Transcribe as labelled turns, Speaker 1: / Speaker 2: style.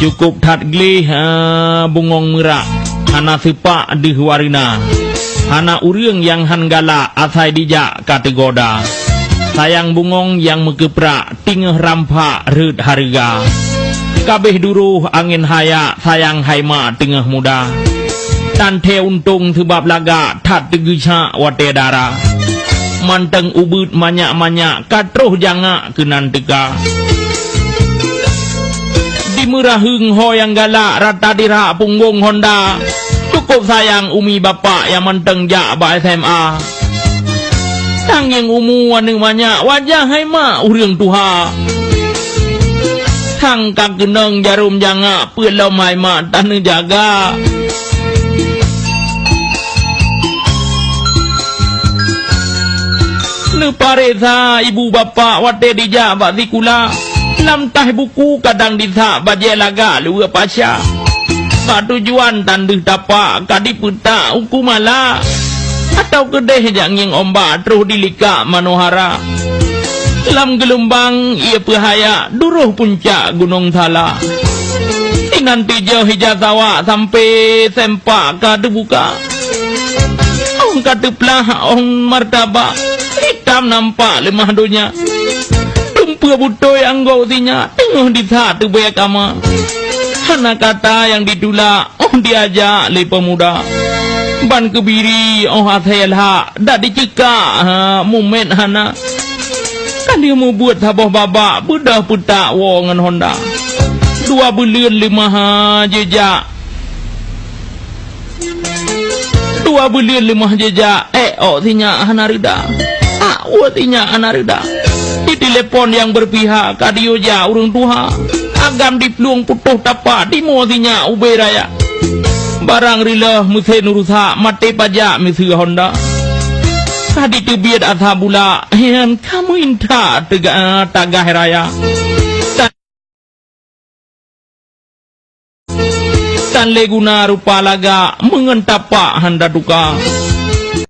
Speaker 1: cukup tat glih bungong merak hana sepak di warina hana uriang yang hanggala asai dijak kategoda sayang bungong yang mekeprak tingeh rampak red harga kabeh duruh angin haya sayang haima tengah muda tante untung sebab laga tat tegisha wate dara manteng ubut manyak-manyak katruh jangak kenan teka di merahung ho yang galak rata dira punggung Honda cukup sayang umi bapak yang manteng jak ba SMA tanging umu anu banyak wajah haima uriang tuha tang kak geneng jarum jangak pelau haima tanu jaga lupa reza ibu bapak wate dijak bak zikula lam tah buku kadang disak baje laga luar pasya bak tujuan tanduh tapak kadi putak hukumala atau kedeh janging ombak terus dilika manohara lam gelombang ia perhaya duruh puncak gunung Thala nanti jauh hijazawa sampai sempak kadu buka ong kadu pelah ong martabak hitam nampak lemah dunia tumpu butoy anggau sinya tengah di satu banyak ama hana kata yang ditulak diajak le pemuda ban kebiri hathelha dak dicekak mumet hana kan dia mau buat habah babak budah putak wongan Honda 2 bulan 5 jejak 2 bulan 5 jejak sinya hana rida tinya hana rida di telepon yang berpihak kadio ja urang tuha agam di peluang putuh tapak di mosinya ube raya barang rila musen urusa mate pajak misi Honda kadi tebiat asa bula yang kamu inta tagah raya tan leguna rupa laga mengentapak handa duka